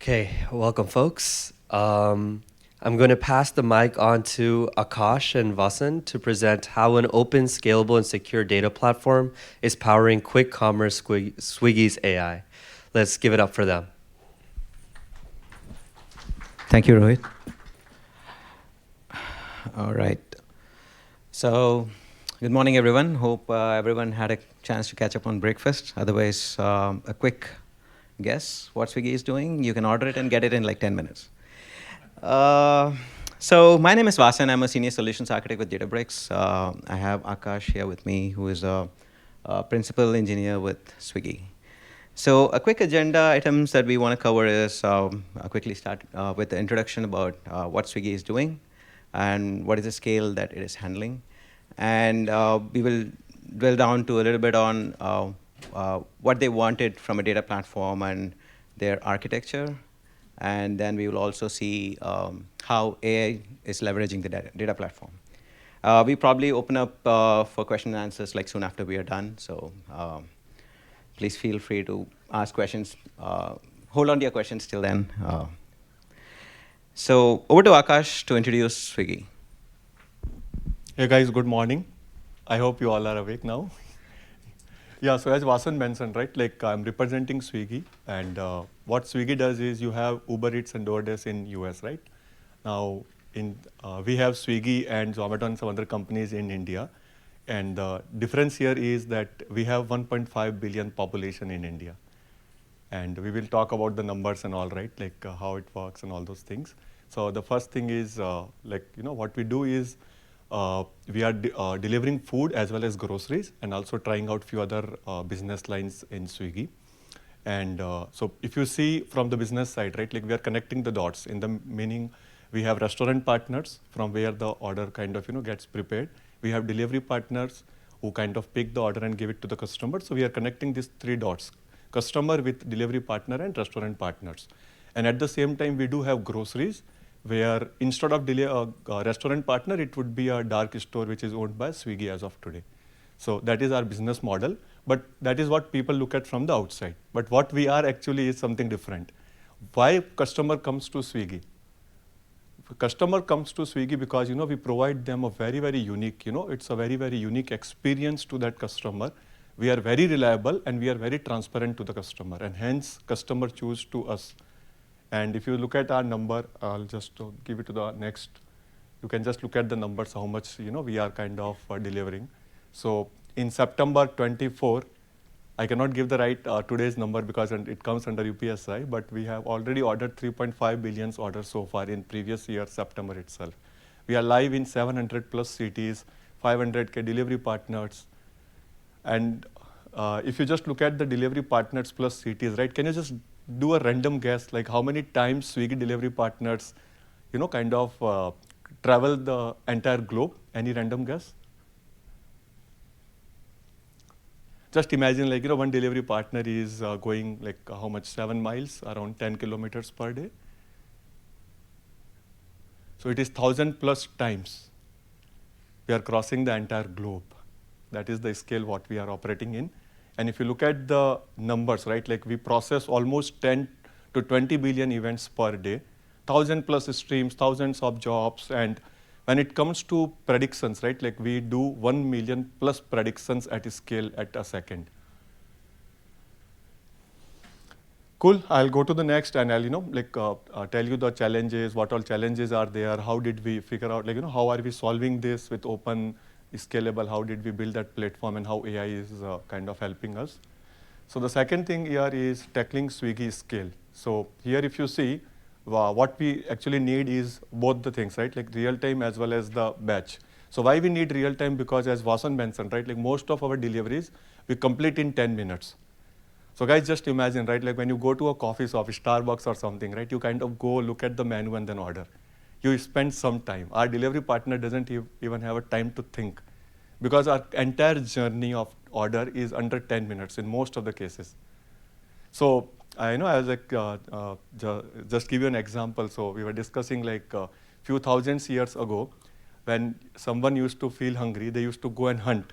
Okay, welcome folks. I'm going to pass the mic on to Akash and Vasan to present how an open, scalable, and secure data platform is powering quick commerce Swiggy's AI. Let's give it up for them. Thank you, Rohit. All right. So, good morning, everyone. Hope everyone had a chance to catch up on breakfast. Otherwise, a quick guess what Swiggy is doing. You can order it and get it in like 10 minutes. So my name is Vasan. I'm a senior solutions architect with Databricks. I have Akash here with me, who is a principal engineer with Swiggy. So a quick agenda items that we want to cover is I'll quickly start with the introduction about what Swiggy is doing and what is the scale that it is handling. And we will drill down to a little bit on what they wanted from a data platform and their architecture. And then we will also see how AI is leveraging the data platform. We probably open up for question and answers like soon after we are done. So please feel free to ask questions. Hold on to your questions till then. So over to Akash to introduce Swiggy. Hey guys, good morning. I hope you all are awake now. Yeah, so as Vasan mentioned, right, like I'm representing Swiggy, and what Swiggy does is you have Uber Eats and DoorDash in US, right? Now, we have Swiggy and Zomato and some other companies in India, and the difference here is that we have 1.5 billion population in India, and we will talk about the numbers and all, right, like how it works and all those things. So the first thing is what we do is we are delivering food as well as groceries and also trying out few other business lines in Swiggy. And so if you see from the business side, right, like we are connecting the dots in the meaning we have restaurant partners from where the order kind of gets prepared. We have delivery partners who kind of pick the order and give it to the customer. So we are connecting these three dots, customer with delivery partner and restaurant partners. And at the same time, we do have groceries where instead of restaurant partner, it would be a dark store which is owned by Swiggy as of today. So that is our business model, but that is what people look at from the outside. But what we are actually is something different. Why customer comes to Swiggy? Customer comes to Swiggy because we provide them a very, very unique, it's a very, very unique experience to that customer. We are very reliable and we are very transparent to the customer, and hence customer choose to us. And if you look at our number, I'll just give it to the next. You can just look at the numbers, how much we are kind of delivering. So in September 24, I cannot give the right today's number because it comes under UPSI, but we have already ordered 3.5 billion orders so far in previous year, September itself. We are live in 700 plus cities, 500K delivery partners. And if you just look at the delivery partners plus cities, right, can you just do a random guess, like how many times Swiggy delivery partners, travel the entire globe? Any random guess? Just imagine, like, one delivery partner is going like how much, 7 miles, around 10 kilometers per day. So it is 1,000 plus times we are crossing the entire globe. That is the scale what we are operating in. And if you look at the numbers, right, like we process almost 10 to 20 billion events per day, 1,000 plus streams, thousands of jobs. And when it comes to predictions, right, like we do 1 million plus predictions at a scale at a second. Cool, I'll go to the next and I'll, tell you the challenges, what all challenges are there, how did we figure out, how are we solving this with open, scalable, how did we build that platform and how AI is kind of helping us. So the second thing here is tackling Swiggy scale. So here if you see, what we actually need is both the things, right? Like real time as well as the batch. So why we need real time? Because as Vasan mentioned, right? Like most of our deliveries, we complete in 10 minutes. So guys, just imagine, right? Like when you go to a coffee shop, Starbucks or something, right? You kind of go look at the menu and then order. You spend some time. Our delivery partner doesn't even have a time to think because our entire journey of order is under 10 minutes in most of the cases. So I know I was like, just give you an example. So we were discussing like a few thousands years ago, when someone used to feel hungry, they used to go and hunt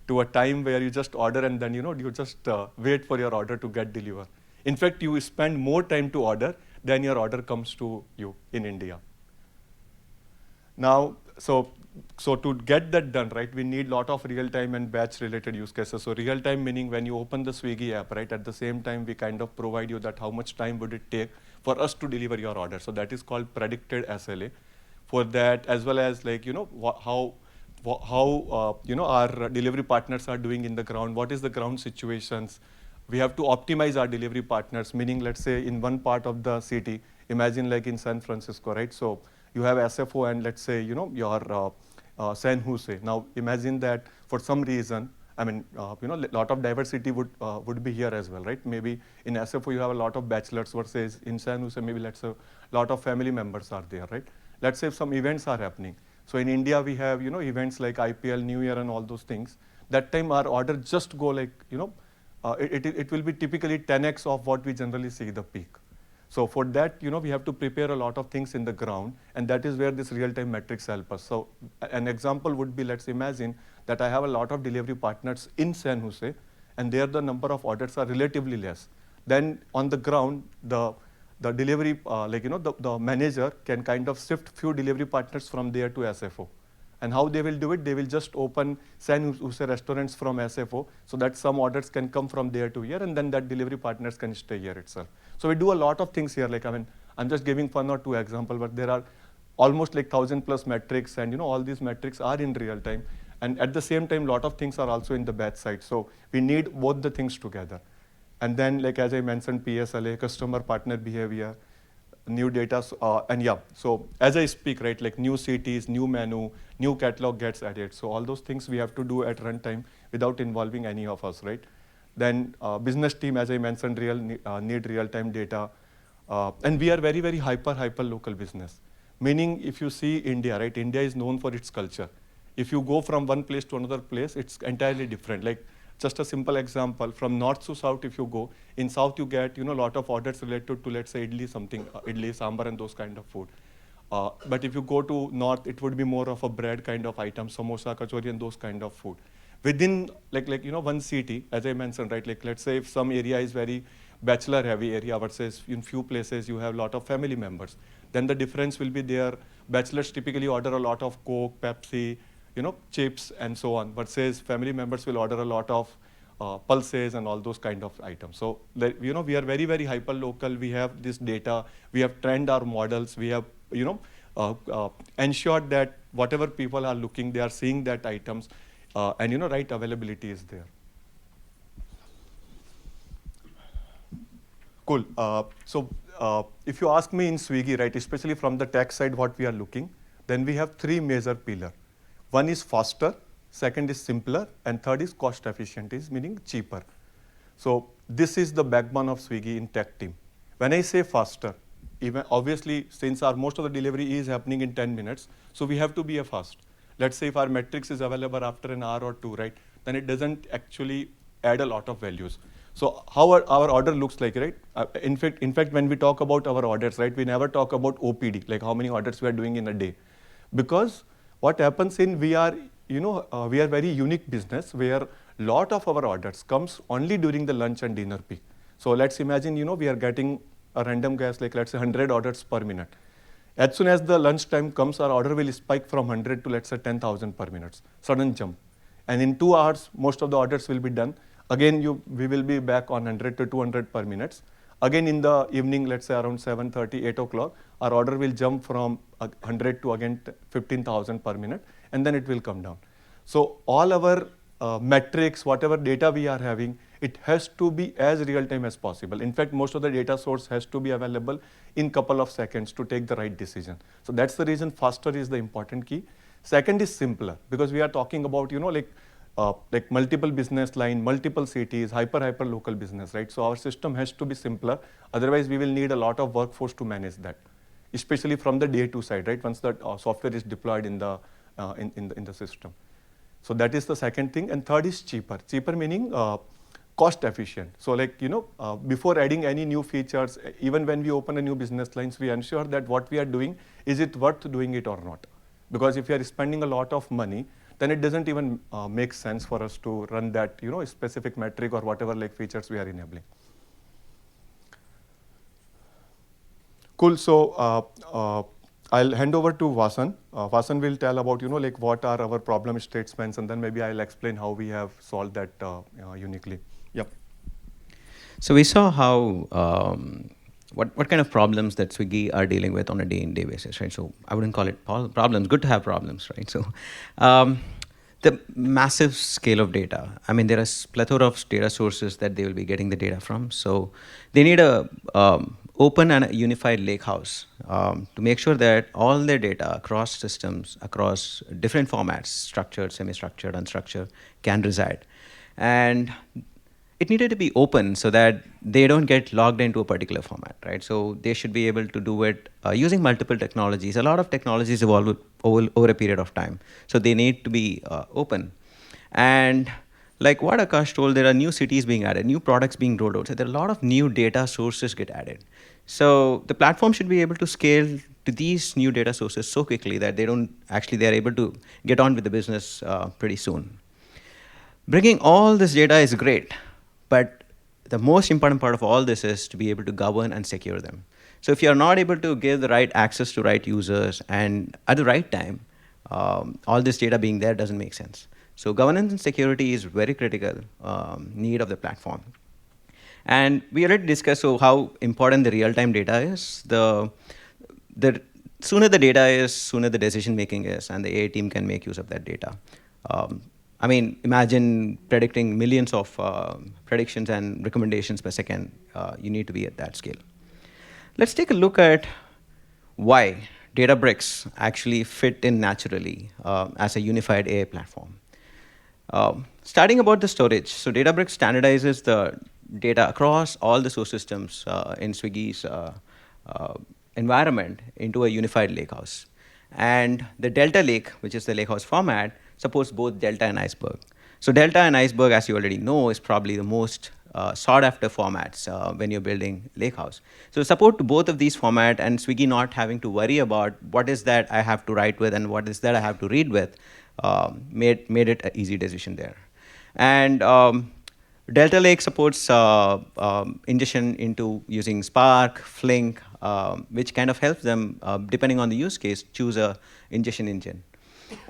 to a time where you just order and then you just wait for your order to get delivered. In fact, you spend more time to order then your order comes to you in India. Now, so to get that done, right, we need a lot of real-time and batch-related use cases. So real-time meaning when you open the Swiggy app, right, at the same time we kind of provide you that how much time would it take for us to deliver your order. So that is called predicted SLA. For that, as well as like, how our delivery partners are doing in the ground, what is the ground situations. We have to optimize our delivery partners, meaning let's say in one part of the city, imagine like in San Francisco, right? So you have SFO and let's say, your San Jose. Now imagine that for some reason, I mean, a lot of diversity would be here as well, right? Maybe in SFO you have a lot of bachelors versus in San Jose, maybe let's say a lot of family members are there, right? Let's say if some events are happening. So in India, we have, events like IPL, New Year and all those things. That time our order just go like, it will be typically 10x of what we generally see the peak. So for that, we have to prepare a lot of things in the ground, and that is where this real-time metrics help us. So an example would be, let's imagine that I have a lot of delivery partners in San Jose, and there the number of orders are relatively less. Then on the ground, the delivery, the manager can kind of shift few delivery partners from there to SFO. And how they will do it, they will just open San Jose restaurants from SFO so that some orders can come from there to here, and then that delivery partners can stay here itself. So we do a lot of things here. Like, I mean, I'm just giving one or two examples, but there are almost like 1,000+ metrics, and all these metrics are in real time. And at the same time, a lot of things are also in the batch side. So we need both the things together. And then, like as I mentioned, PSLA, customer partner behavior, new data, and yeah. So as I speak, right, like new cities, new menu, new catalog gets added. So all those things we have to do at runtime without involving any of us, right? Then business team, as I mentioned, need real-time data. And we are very, very hyper local business. Meaning if you see India, right, India is known for its culture. If you go from one place to another place, it's entirely different. Like just a simple example, from north to south, if you go, in south you get, a lot of orders related to, let's say, idli, idli, sambar and those kind of food. But if you go to north, it would be more of a bread kind of item, samosa, kachori and those kind of food. Within one city, as I mentioned, right, like let's say if some area is very bachelor heavy area versus in few places you have a lot of family members, then the difference will be there. Bachelors typically order a lot of Coke, Pepsi, chips and so on, versus family members will order a lot of pulses and all those kind of items. So, we are very, very hyper local. We have this data. We have trained our models. We have, ensured that whatever people are looking, they are seeing that items, and right availability is there. Cool. So if you ask me in Swiggy, right, especially from the tech side, what we are looking, then we have three major pillars. One is faster, second is simpler, and third is cost efficient, is meaning cheaper. So this is the backbone of Swiggy in tech team. When I say faster, even obviously since our most of the delivery is happening in 10 minutes, so we have to be a fast. Let's say if our metrics is available after an hour or two, right, then it doesn't actually add a lot of values. So how our order looks like, right? In fact, when we talk about our orders, right, we never talk about OPD, like how many orders we are doing in a day, because what happens in we are very unique business where lot of our orders comes only during the lunch and dinner peak. So let's imagine, we are getting a random guess, like let's say 100 orders per minute. As soon as the lunch time comes, our order will spike from 100 to let's say 10,000 per minute, sudden jump. And in 2 hours, most of the orders will be done. Again, we will be back on 100 to 200 per minute. Again, in the evening, let's say around 7:30, 8 o'clock, our order will jump from 100 to again 15,000 per minute, and then it will come down. So all our metrics, whatever data we are having, it has to be as real time as possible. In fact, most of the data source has to be available in couple of seconds to take the right decision. So that's the reason faster is the important key. Second is simpler, because we are talking about, like multiple business line, multiple cities, hyper local business, right? So our system has to be simpler. Otherwise, we will need a lot of workforce to manage that, especially from the day 2 side, right? Once the software is deployed in the system. So that is the second thing. And third is cheaper. Cheaper meaning cost efficient. So like, before adding any new features, even when we open a new business lines, we ensure that what we are doing, is it worth doing it or not? Because if you are spending a lot of money, then it doesn't even make sense for us to run that, specific metric or whatever like features we are enabling. Cool. So I'll hand over to Vasan. Vasan will tell about, like what are our problem statements, and then maybe I'll explain how we have solved that uniquely. Yep. So we saw how what kind of problems that Swiggy are dealing with on a day-in-day basis, right? So I wouldn't call it problems. Good to have problems, right? So the massive scale of data. I mean, there are a plethora of data sources that they will be getting the data from. So they need a open and a unified lakehouse to make sure that all their data across systems, across different formats, structured, semi-structured, unstructured, can reside. And it needed to be open so that they don't get logged into a particular format, right? So they should be able to do it using multiple technologies. A lot of technologies evolve over a period of time. So they need to be open. And like what Akash told, there are new cities being added, new products being rolled out. So there are a lot of new data sources get added. So the platform should be able to scale to these new data sources so quickly that they're able to get on with the business pretty soon. Bringing all this data is great, but the most important part of all this is to be able to govern and secure them. So if you're not able to give the right access to right users and at the right time, all this data being there doesn't make sense. So governance and security is very critical need of the platform. And we already discussed how important the real-time data is. The sooner the data is, sooner the decision making is, and the AI team can make use of that data. I mean, imagine predicting millions of predictions and recommendations per second. You need to be at that scale. Let's take a look at why Databricks actually fit in naturally as a unified AI platform. Starting about the storage. So Databricks standardizes the data across all the source systems in Swiggy's environment into a unified lakehouse. And the Delta Lake, which is the lakehouse format, supports both Delta and Iceberg. So Delta and Iceberg, as you already know, is probably the most sought after formats when you're building Lakehouse. So support to both of these formats, and Swiggy not having to worry about what is that I have to write with and what is that I have to read with, made it an easy decision there. And Delta Lake supports ingestion into using Spark, Flink, which kind of helps them, depending on the use case, choose a ingestion engine.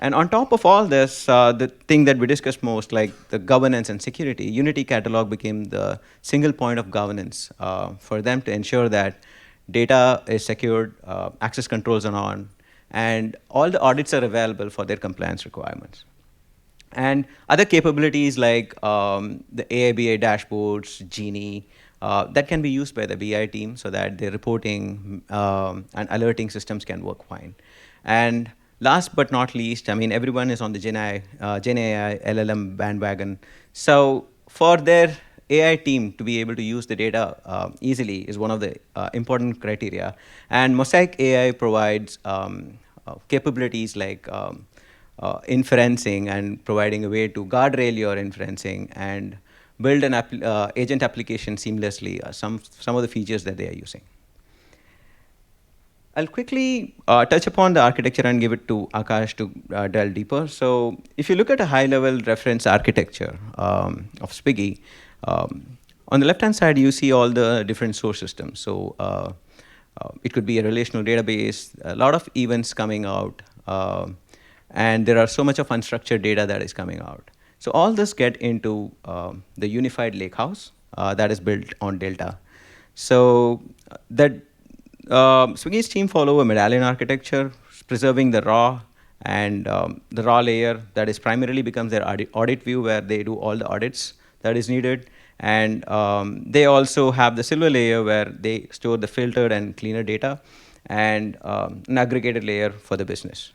And on top of all this, the thing that we discussed most, like the governance and security, Unity Catalog became the single point of governance for them to ensure that data is secured, access controls are on, and all the audits are available for their compliance requirements. And other capabilities like the AIBA dashboards, Genie, that can be used by the BI team so that their reporting and alerting systems can work fine. And last but not least, I mean, everyone is on the Gen AI LLM bandwagon. So for their AI team to be able to use the data easily is one of the important criteria. And Mosaic AI provides capabilities like inferencing and providing a way to guardrail your inferencing and build an agent application seamlessly, some of the features that they are using. I'll quickly touch upon the architecture and give it to Akash to delve deeper. So if you look at a high-level reference architecture of Swiggy, on the left-hand side, you see all the different source systems. So it could be a relational database, a lot of events coming out, and there are so much of unstructured data that is coming out. So all this get into the unified lakehouse that is built on Delta. So that Swiggy's team follow a medallion architecture, preserving the raw and the raw layer that is primarily becomes their audit view where they do all the audits that is needed. And they also have the silver layer where they store the filtered and cleaner data and an aggregated layer for the business.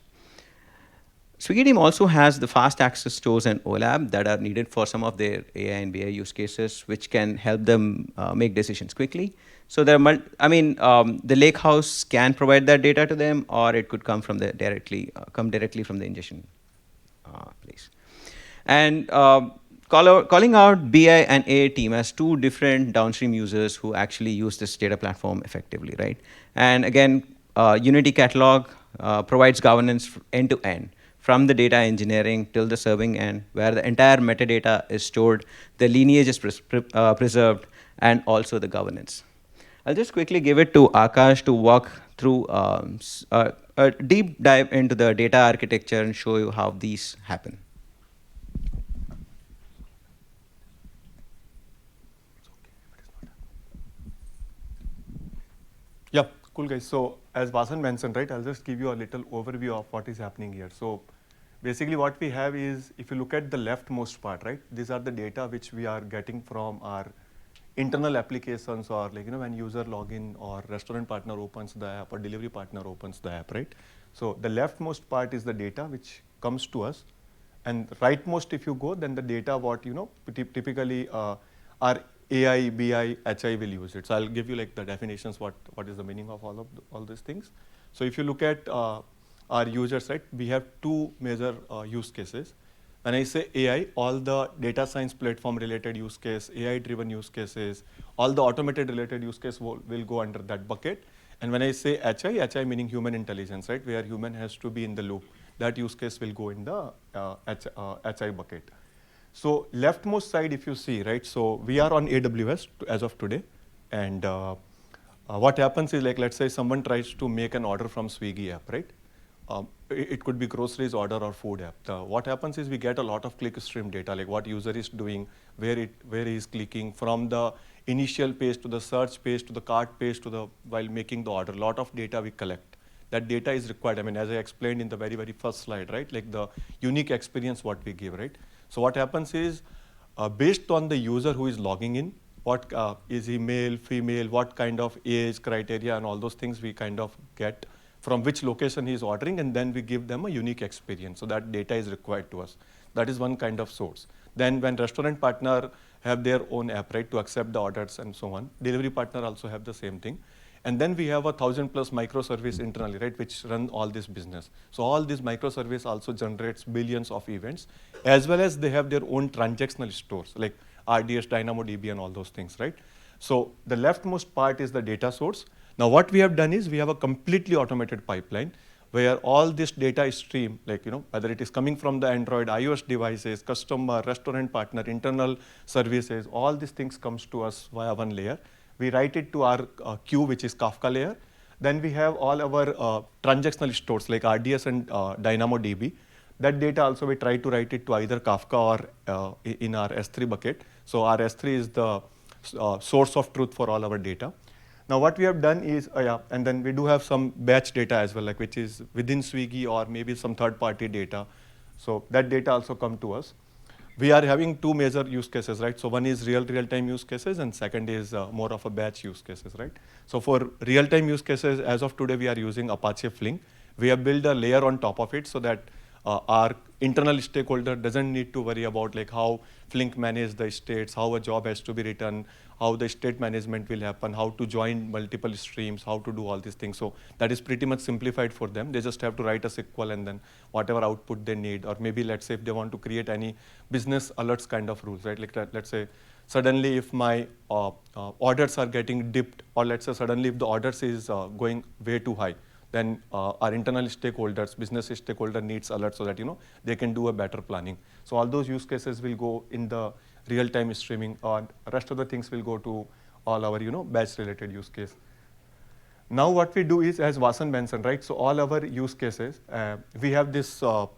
Swiggy team also has the fast access stores and OLAP that are needed for some of their AI and BI use cases, which can help them make decisions quickly. So there are, the Lakehouse can provide that data to them, or it could come from directly from the ingestion place. And calling out BI and AI team as two different downstream users who actually use this data platform effectively, right? And again, Unity Catalog provides governance end to end, from the data engineering till the serving end, where the entire metadata is stored, the lineage is preserved, and also the governance. I'll just quickly give it to Akash to walk through a deep dive into the data architecture and show you how these happen. Yeah, cool guys. So as Vasan mentioned, right, I'll just give you a little overview of what is happening here. So basically what we have is, if you look at the leftmost part, right, these are the data which we are getting from our internal applications, or like, when user login or restaurant partner opens the app or delivery partner opens the app, right? So the leftmost part is the data which comes to us. And rightmost, if you go, then the data what, typically our AI, BI, HI will use it. So I'll give you like the definitions, what is the meaning of all these things. So if you look at our users, right, we have two major use cases. When I say AI, all the data science platform related use case, AI driven use cases, all the automated related use case will go under that bucket. And when I say HI meaning human intelligence, right, where human has to be in the loop, that use case will go in the HI bucket. So leftmost side, if you see, right, so we are on AWS as of today. And what happens is, like, let's say someone tries to make an order from Swiggy app, right? It could be groceries order or food app. What happens is we get a lot of click stream data, like what user is doing, where he is clicking, from the initial page to the search page to the cart page to the while making the order. A lot of data we collect. That data is required. I mean, as I explained in the very, very first slide, right? Like the unique experience what we give, right? So what happens is, based on the user who is logging in, what is he male, female, what kind of age criteria and all those things we kind of get from which location he is ordering, and then we give them a unique experience. So that data is required to us. That is one kind of source. Then when restaurant partner have their own app, right, to accept the orders and so on, delivery partner also have the same thing. And then we have 1,000+ microservice internally, right, which run all this business. So all these microservice also generates billions of events, as well as they have their own transactional stores, like RDS, DynamoDB, and all those things, right? So the leftmost part is the data source. Now what we have done is we have a completely automated pipeline where all this data stream, like, whether it is coming from the Android, iOS devices, customer, restaurant partner, internal services, all these things comes to us via one layer. We write it to our queue, which is Kafka layer. Then we have all our transactional stores like RDS and DynamoDB. That data also we try to write it to either Kafka or in our S3 bucket. So our S3 is the source of truth for all our data. Now what we have done is, and then we do have some batch data as well, like which is within Swiggy or maybe some third-party data. So that data also come to us. We are having two major use cases, right? So one is real-time use cases, and second is more of a batch use cases, right? So for real-time use cases, as of today, we are using Apache Flink. We have built a layer on top of it so that our internal stakeholder doesn't need to worry about like how Flink manage the states, how a job has to be written, how the state management will happen, how to join multiple streams, how to do all these things. So that is pretty much simplified for them. They just have to write a SQL and then whatever output they need, or maybe let's say if they want to create any business alerts kind of rules, right? Like let's say suddenly if my orders are getting dipped, or let's say suddenly if the orders is going way too high, then our internal stakeholders, business stakeholder needs alerts so that they can do a better planning. So all those use cases will go in the real-time streaming, and rest of the things will go to all our batch-related use case. Now what we do is, as Vasan mentioned, right? So all our use cases, we have this all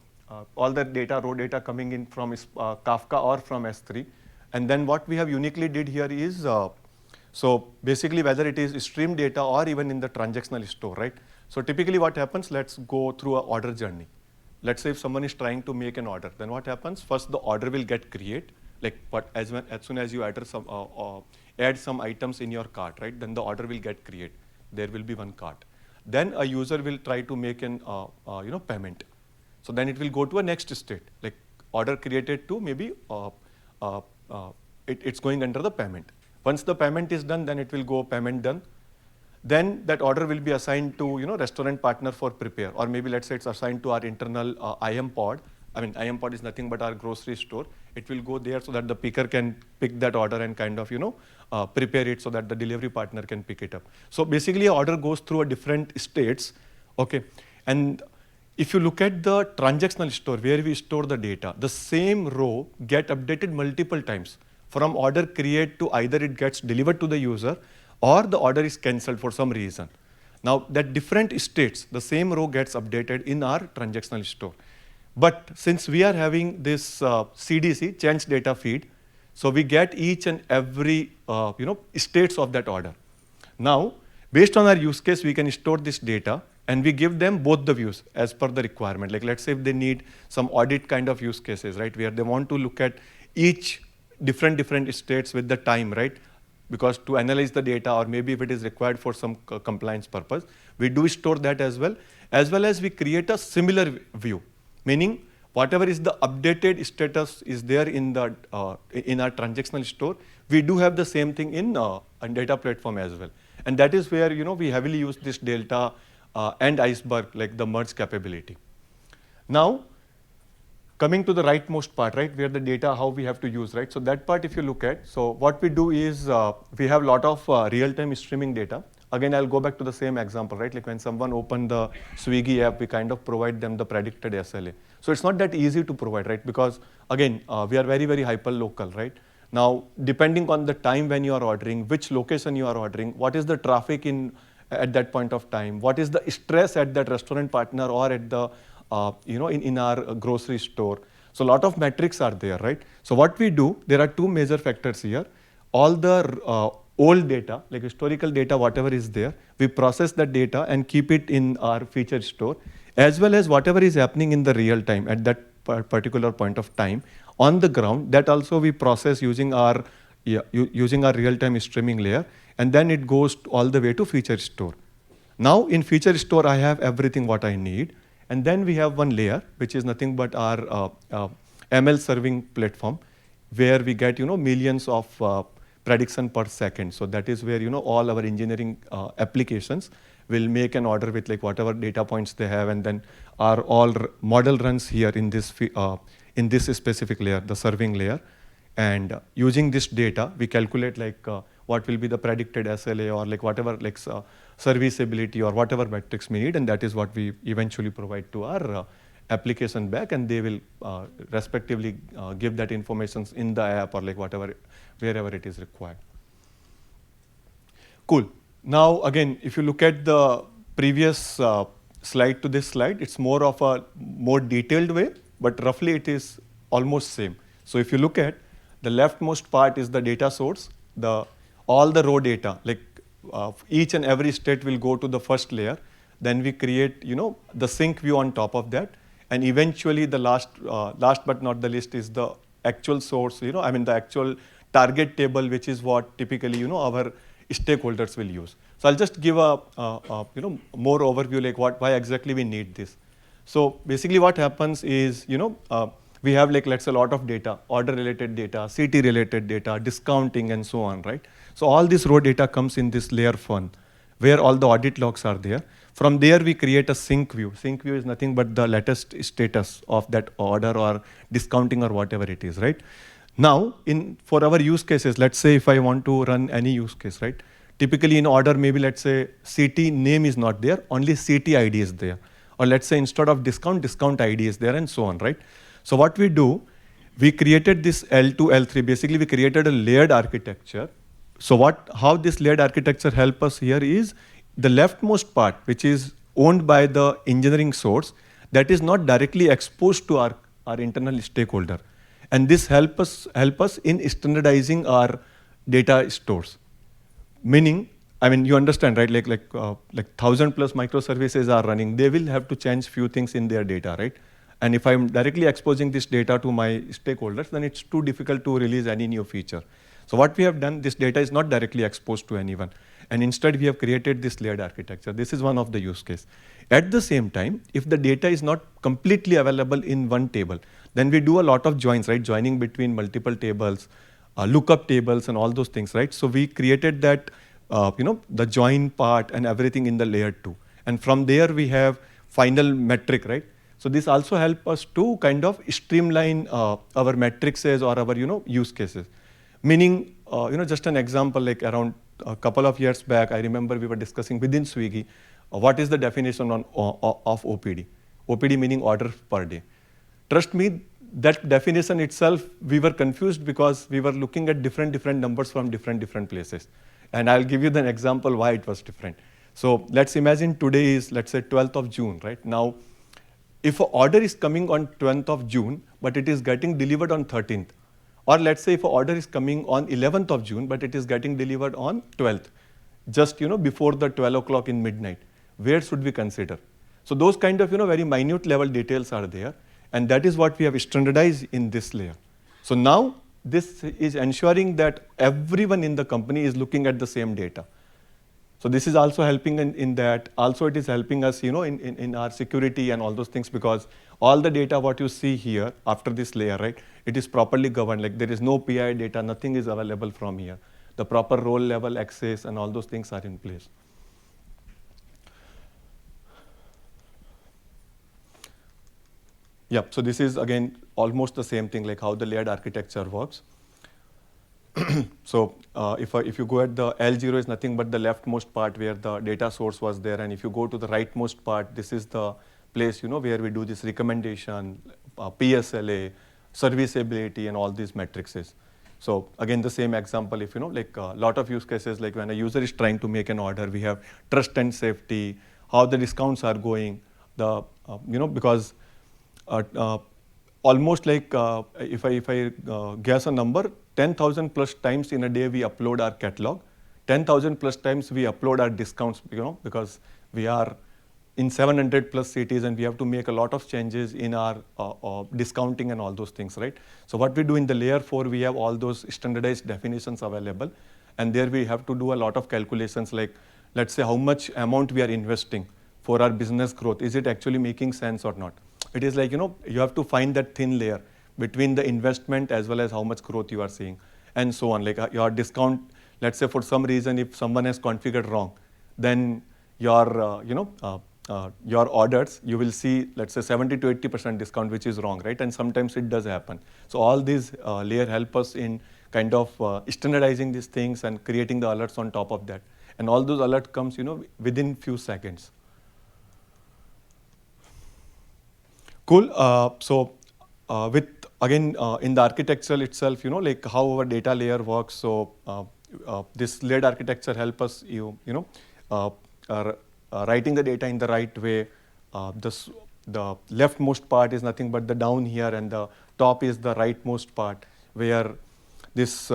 the data, raw data coming in from Kafka or from S3, and then what we have uniquely did here is so basically whether it is stream data or even in the transactional store, right? So typically what happens, let's go through an order journey. Let's say if someone is trying to make an order, then what happens? First, the order will get created. Like as soon as you add some items in your cart, right? Then the order will get created. There will be one cart. Then a user will try to make an payment. So then it will go to a next state, like order created to maybe it's going under the payment. Once the payment is done, then it will go payment done. Then that order will be assigned to restaurant partner for prepare, or maybe let's say it's assigned to our internal IM pod. I mean, IM pod is nothing but our grocery store. It will go there so that the picker can pick that order and kind of prepare it so that the delivery partner can pick it up. So basically, an order goes through a different states, okay. And if you look at the transactional store where we store the data, the same row get updated multiple times from order create to either it gets delivered to the user, or the order is cancelled for some reason. Now, that different states, the same row gets updated in our transactional store. But since we are having this CDC, change data feed, so we get each and every states of that order. Now, based on our use case, we can store this data and we give them both the views as per the requirement. Like let's say if they need some audit kind of use cases, right, where they want to look at each different states with the time, right? Because to analyze the data, or maybe if it is required for some compliance purpose, we do store that as well as we create a similar view, meaning whatever is the updated status is there in the in our transactional store, we do have the same thing in data platform as well. And that is where we heavily use this delta and iceberg, like the merge capability. Now, coming to the rightmost part, right, where the data, how we have to use, right? So that part, if you look at, so what we do is we have a lot of real-time streaming data. Again, I'll go back to the same example, right? Like when someone opened the Swiggy app, we kind of provide them the predicted SLA. So it's not that easy to provide, right? Because again, we are very hyper-local, right? Now, depending on the time when you are ordering, which location you are ordering, what is the traffic at that point of time, what is the stress at that restaurant partner or at the in our grocery store. So a lot of metrics are there, right? So what we do, there are two major factors here. All the old data, like historical data, whatever is there, we process that data and keep it in our feature store, as well as whatever is happening in the real time at that particular point of time on the ground, that also we process using our real-time streaming layer, and then it goes all the way to feature store. Now in feature store, I have everything what I need. And then we have one layer, which is nothing but our ML serving platform, where we get millions of prediction per second. So that is where all our engineering applications will make an order with like whatever data points they have, and then our all model runs here in this specific layer, the serving layer. And using this data, we calculate like what will be the predicted SLA or like whatever like serviceability or whatever metrics we need, and that is what we eventually provide to our application back, and they will respectively give that information in the app or like whatever, wherever it is required. Cool. Now again, if you look at the previous slide to this slide, it's more of a more detailed way, but roughly it is almost same. So if you look at the leftmost part is the data source, all the raw data, like each and every state will go to the first layer. Then we create, the sync view on top of that. And eventually the last but not the least is the actual source, the actual target table, which is what typically, our stakeholders will use. So I'll just give a more overview, like why exactly we need this. So basically what happens is, we have like, let's say a lot of data, order related data, CT related data, discounting and so on, right? So all this raw data comes in this layer 1, where all the audit logs are there. From there, we create a sync view. Sync view is nothing but the latest status of that order or discounting or whatever it is, right? Now, for our use cases, let's say if I want to run any use case, right? Typically in order, maybe let's say CT name is not there, only CT ID is there. Or let's say instead of discount ID is there and so on, right? So what we do, we created this L2, L3. Basically, we created a layered architecture. So how this layered architecture help us here is the leftmost part, which is owned by the engineering source, that is not directly exposed to our internal stakeholder. And this help us in standardizing our data stores. Meaning, you understand, right? Like 1,000+ microservices are running. They will have to change few things in their data, right? And if I'm directly exposing this data to my stakeholders, then it's too difficult to release any new feature. So what we have done, this data is not directly exposed to anyone. And instead, we have created this layered architecture. This is one of the use case. At the same time, if the data is not completely available in one table, then we do a lot of joins, right? Joining between multiple tables, lookup tables and all those things, right? So we created that, the join part and everything in the layer 2. And from there, we have final metric, right? So this also helps us to kind of streamline our matrices or our use cases. Meaning, just an example, like around a couple of years back, I remember we were discussing within Swiggy, what is the definition of OPD? OPD meaning order per day. Trust me, that definition itself, we were confused because we were looking at different numbers from different places. And I'll give you the example why it was different. So let's imagine today is, let's say, 12th of June, right? Now, if an order is coming on 20th of June, but it is getting delivered on 13th, or let's say if an order is coming on 11th of June, but it is getting delivered on 12th, just before the 12 o'clock in midnight, where should we consider? So those kind of very minute level details are there, and that is what we have standardized in this layer. So now this is ensuring that everyone in the company is looking at the same data. So this is also helping in that. Also, it is helping us, in our security and all those things, because all the data what you see here after this layer, right, it is properly governed. Like there is no PI data, nothing is available from here. The proper role level access and all those things are in place. Yep. So this is again almost the same thing, like how the layered architecture works. So if you go at the L0 is nothing but the leftmost part where the data source was there, and if you go to the rightmost part, this is the place where we do this recommendation, PSLA, serviceability, and all these matrices. So again, the same example, if like a lot of use cases, like when a user is trying to make an order, we have trust and safety, how the discounts are going, the because almost like if I guess a number, 10,000 plus times in a day we upload our catalog, 10,000 plus times we upload our discounts, because we are in 700 plus cities and we have to make a lot of changes in our discounting and all those things, right? So what we do in the layer 4, we have all those standardized definitions available, and there we have to do a lot of calculations, like let's say how much amount we are investing for our business growth. Is it actually making sense or not? It is like, you have to find that thin layer between the investment as well as how much growth you are seeing, and so on. Like your discount, let's say for some reason, if someone has configured wrong, then your, your orders, you will see, let's say 70 to 80% discount, which is wrong, right? And sometimes it does happen. So all these layer help us in kind of standardizing these things and creating the alerts on top of that. And all those alerts comes, within few seconds. Cool. So with again in the architecture itself, like how our data layer works. So this layered architecture help us, writing the data in the right way. The leftmost part is nothing but the down here, and the top is the rightmost part, where this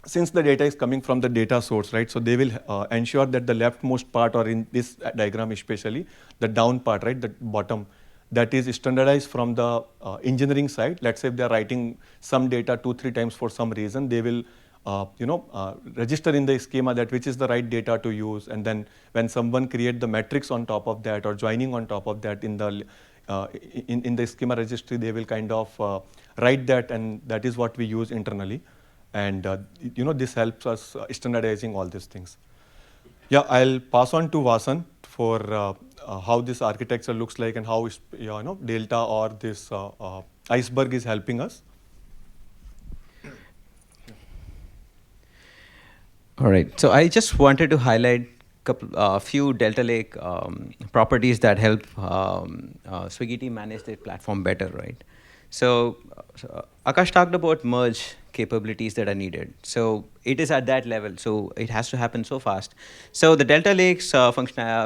since the data is coming from the data source, right? So they will ensure that the leftmost part, or in this diagram especially, the down part, right, the bottom, that is standardized from the engineering side. Let's say if they're writing some data 2-3 times for some reason, they will register in the schema that which is the right data to use. And then when someone create the metrics on top of that or joining on top of that in the in the schema registry, they will kind of write that, and that is what we use internally. And this helps us standardizing all these things. Yeah, I'll pass on to Vasan for how this architecture looks like and how Delta or this iceberg is helping us. All right. So I just wanted to highlight a few Delta Lake properties that help Swiggy team manage their platform better, right? So Akash talked about merge capabilities that are needed. So it is at that level. So it has to happen so fast. So the Delta Lake's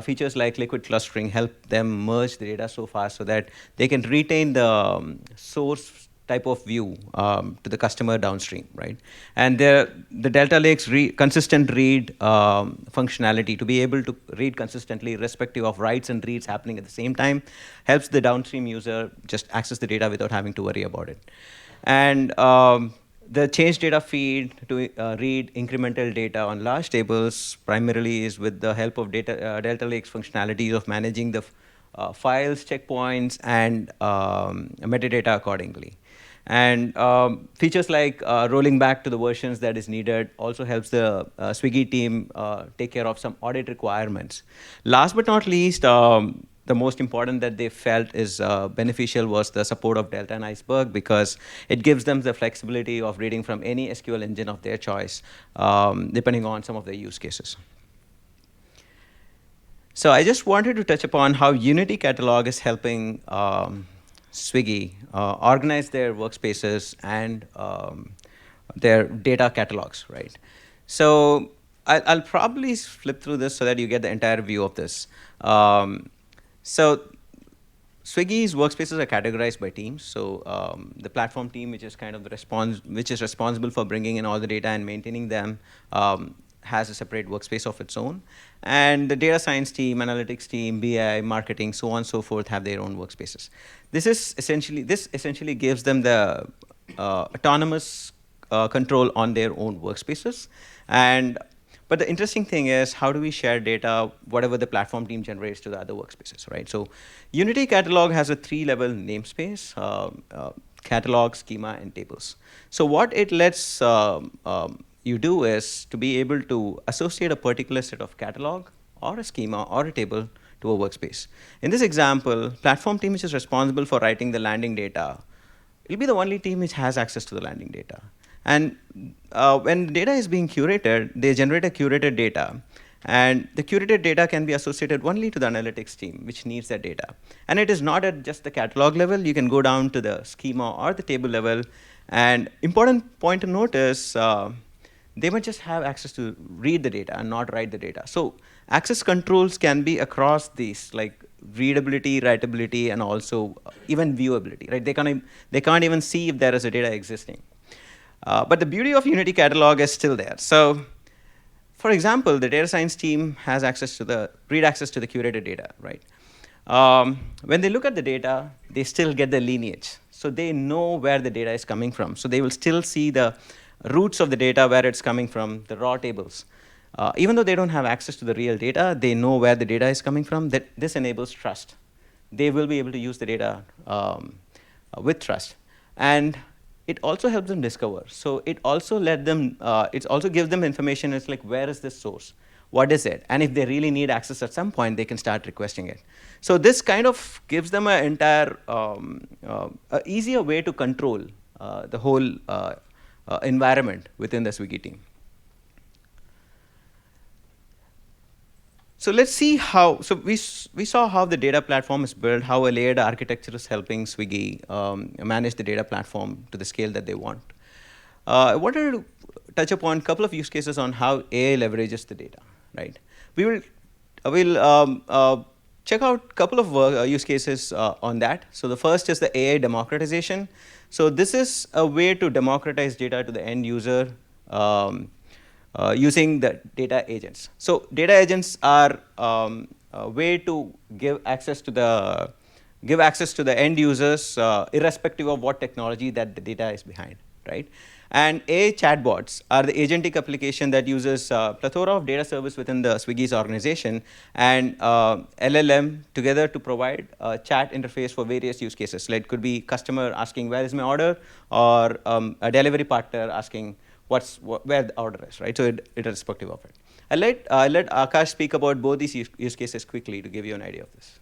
features like liquid clustering help them merge the data so fast so that they can retain the source type of view to the customer downstream, right? And the Delta Lake's consistent read functionality, to be able to read consistently irrespective of writes and reads happening at the same time, helps the downstream user just access the data without having to worry about it. And the change data feed to read incremental data on large tables primarily is with the help of Delta Lake's functionalities of managing the files, checkpoints, and metadata accordingly. And features like rolling back to the versions that is needed also helps the Swiggy team take care of some audit requirements. Last but not least, the most important that they felt is beneficial was the support of Delta and Iceberg, because it gives them the flexibility of reading from any SQL engine of their choice, depending on some of their use cases. So I just wanted to touch upon how Unity Catalog is helping Swiggy organize their workspaces and their data catalogs, right? So I'll probably flip through this so that you get the entire view of this. So Swiggy's workspaces are categorized by teams. So the platform team, which is kind of the which is responsible for bringing in all the data and maintaining them, has a separate workspace of its own. And the data science team, analytics team, BI, marketing, so on and so forth, have their own workspaces. This essentially gives them the autonomous control on their own workspaces. But the interesting thing is, how do we share data, whatever the platform team generates, to the other workspaces, right? So Unity Catalog has a 3-level namespace: catalog, schema, and tables. So what it lets you do is to be able to associate a particular set of catalog or a schema or a table to a workspace. In this example, platform team, which is responsible for writing the landing data, it'll be the only team which has access to the landing data. And when data is being curated, they generate a curated data. And the curated data can be associated only to the analytics team, which needs that data. And it is not at just the catalog level. You can go down to the schema or the table level. And important point to note is they might just have access to read the data and not write the data. So access controls can be across these, like readability, writability, and also even viewability, right? They can't even see if there is a data existing. But the beauty of Unity Catalog is still there. So for example, the data science team has access to the curated data, right? When they look at the data, they still get the lineage. So they know where the data is coming from. So they will still see the roots of the data, where it's coming from, the raw tables. Even though they don't have access to the real data, they know where the data is coming from. This enables trust. They will be able to use the data with trust. And it also helps them discover. So it also gives them information. It's like, where is this source? What is it? And if they really need access at some point, they can start requesting it. So this kind of gives them an entire easier way to control the whole environment within the Swiggy team. So let's see how, so we saw how the data platform is built, how a layered architecture is helping Swiggy manage the data platform to the scale that they want. I wanted to touch upon a couple of use cases on how AI leverages the data, right? We'll check out a couple of use cases on that. So the first is the AI democratization. So this is a way to democratize data to the end user using the data agents. So data agents are a way to give access to the end users, irrespective of what technology that the data is behind, right? And AI chatbots are the agentic application that uses a plethora of data service within the Swiggy's organization and LLM together to provide a chat interface for various use cases. Like it could be customer asking, where is my order? Or a delivery partner asking, where the order is, right? So it is irrespective of it. I'll let Akash speak about both these use cases quickly to give you an idea of this.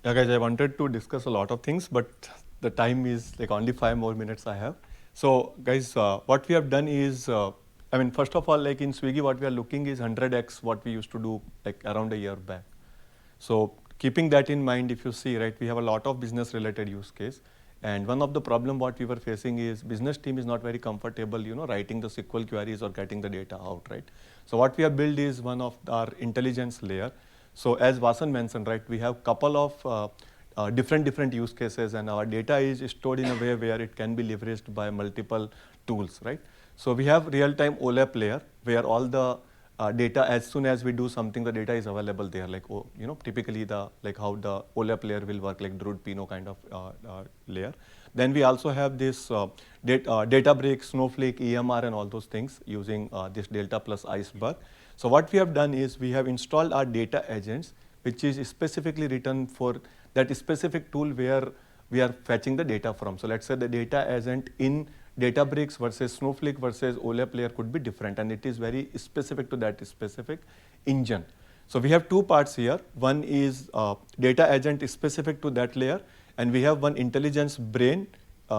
Yeah, guys, I wanted to discuss a lot of things, but the time is like only 5 more minutes I have. So guys, what we have done is, first of all, like in Swiggy, what we are looking is 100x what we used to do like around a year back. So keeping that in mind, if you see, right, we have a lot of business related use case. And one of the problem what we were facing is business team is not very comfortable, writing the SQL queries or getting the data out, right? So what we have built is one of our intelligence layer. So as Vasan mentioned, right, we have couple of different use cases, and our data is stored in a way where it can be leveraged by multiple tools, right? So we have real-time OLAP layer where all the data, as soon as we do something, the data is available there. Like, typically how the OLAP layer will work, like Druid Pinot kind of layer. Then we also have this Databricks, Snowflake, EMR, and all those things using this Delta plus Iceberg. So what we have done is we have installed our data agents, which is specifically written for that specific tool where we are fetching the data from. So let's say the data agent in Databricks versus Snowflake versus OLAP layer could be different, and it is very specific to that specific engine. So we have two parts here. One is data agent specific to that layer, and we have one intelligence brain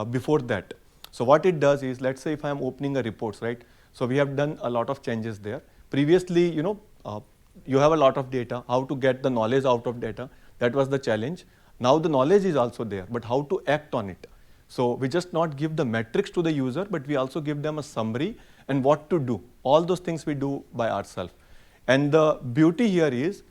before that. So what it does is, let's say if I'm opening a reports, right? So we have done a lot of changes there. Previously, you have a lot of data, how to get the knowledge out of data, that was the challenge. Now the knowledge is also there, but how to act on it. So we just not give the metrics to the user, but we also give them a summary and what to do. All those things we do by ourselves. And the beauty here is,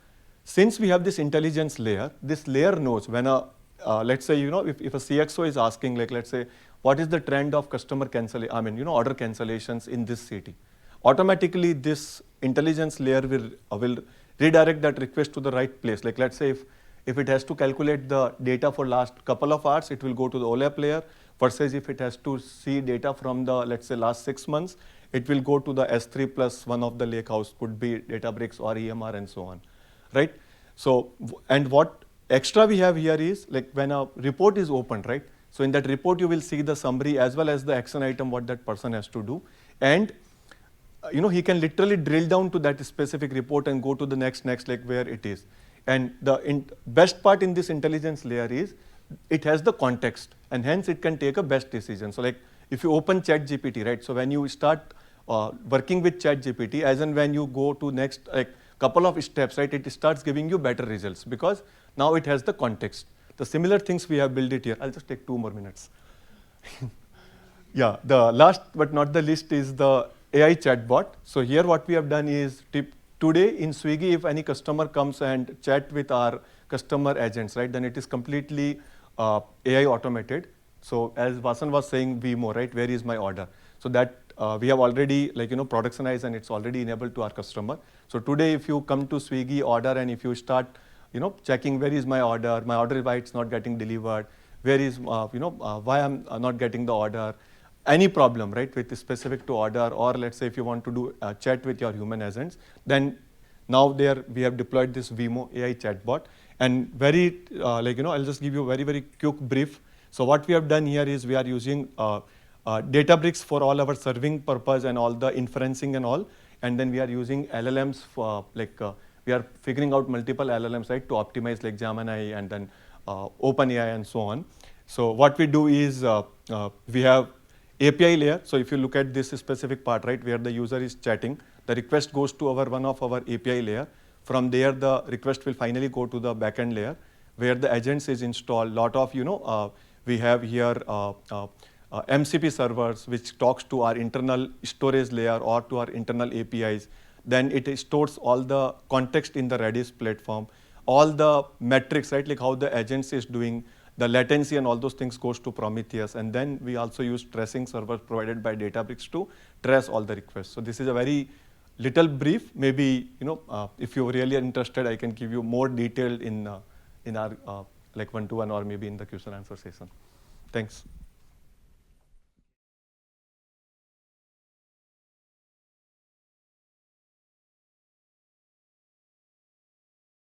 since we have this intelligence layer, this layer knows when let's say, if a CXO is asking, like, let's say, what is the trend of customer order cancellations in this city? Automatically, this intelligence layer will redirect that request to the right place. Like, let's say if it has to calculate the data for last couple of hours, it will go to the OLAP layer, versus if it has to see data from the, let's say, last 6 months, it will go to the S3 plus one of the Lakehouse, could be Databricks or EMR and so on, right? So, and what extra we have here is, like, when a report is opened, right? So in that report, you will see the summary as well as the action item, what that person has to do. And he can literally drill down to that specific report and go to the next, like where it is. And the best part in this intelligence layer is it has the context, and hence it can take a best decision. So like if you open ChatGPT, right? So when you start working with ChatGPT, as and when you go to next like couple of steps, right? It starts giving you better results because now it has the context. The similar things we have built it here. I'll just take 2 more minutes. Yeah, the last but not the least is the AI chatbot. So here what we have done is today in Swiggy, if any customer comes and chat with our customer agents, right, then it is completely AI automated. So as Vasan was saying, VMO, right, where is my order? So that we have already productionized, and it's already enabled to our customer. So today, if you come to Swiggy order and if you start checking where is my order, why it's not getting delivered, where is why I'm not getting the order, any problem, right, with specific to order, or let's say if you want to do a chat with your human agents, then now there we have deployed this VMO AI chatbot. And very I'll just give you a very quick brief. So what we have done here is we are using Databricks for all our serving purpose and all the inferencing and all, and then we are using LLMs for we are figuring out multiple LLMs, right, to optimize like Gemini and then OpenAI and so on. So what we do is we have API layer. So if you look at this specific part, right, where the user is chatting, the request goes to one of our API layer. From there, the request will finally go to the backend layer, where the agents is installed. Lot of we have here MCP servers, which talks to our internal storage layer or to our internal APIs. Then it stores all the context in the Redis platform, all the metrics, right, like how the agents is doing, the latency and all those things goes to Prometheus. And then we also use tracing servers provided by Databricks to trace all the requests. So this is a very little brief. Maybe if you really are interested, I can give you more detail in our like one-to-one or maybe in the question answer session. Thanks.